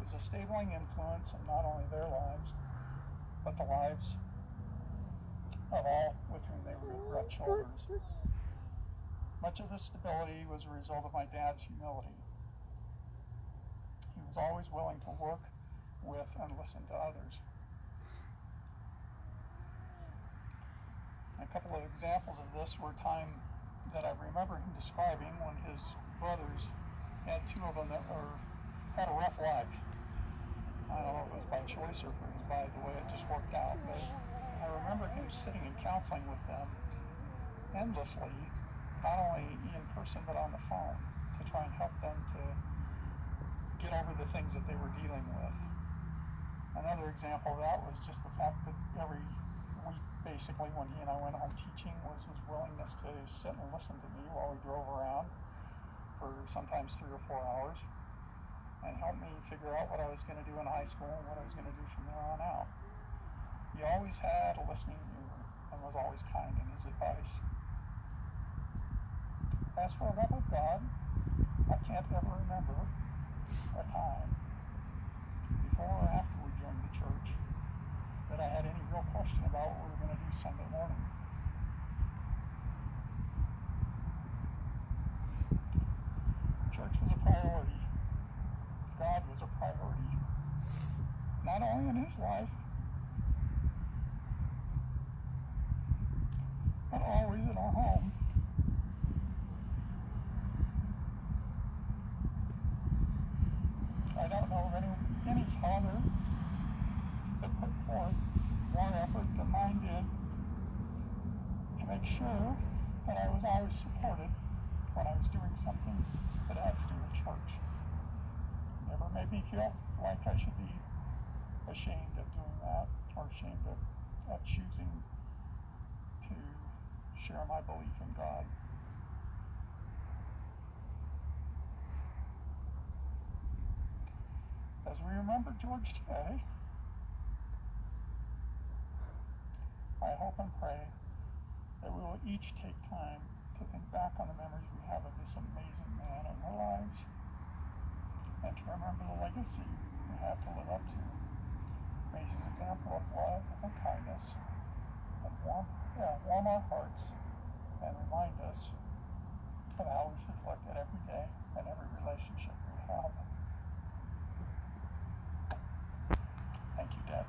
was a stabling influence in not only their lives, but the lives of all with whom they rubbed shoulders. Much of this stability was a result of my dad's humility. He was always willing to work with and listen to others. A couple of examples of this were time that I remember him describing when his brothers had two of them that had a rough life. I don't know if it was by choice or if it was by the way it just worked out, but I remember him sitting and counseling with them endlessly, not only in person but on the phone, to try and help them to get over the things that they were dealing with. Another example of that was just the fact that every week, basically, when he and I went home teaching, was his willingness to sit and listen to me while we drove around for sometimes 3 or 4 hours and help me figure out what I was going to do in high school and what I was going to do from there on out. He always had a listening ear and was always kind in his advice. As for the love of God, I can't ever remember a time, before or after we joined the church, that I had any real question about what we were going to do Sunday morning. Church was a priority. God was a priority. Not only in his life, but always in our home. I don't know of any father that put forth more effort than mine did to make sure that I was always supported when I was doing something that had to do with church. Never made me feel like I should be ashamed of doing that or ashamed of choosing to share my belief in God. As we remember George today, I hope and pray that we will each take time to think back on the memories we have of this amazing man in our lives and to remember the legacy we have to live up to. May his example of love and kindness and warm our hearts and remind us of how we should look at every day and every relationship we have. Thank you, Dad.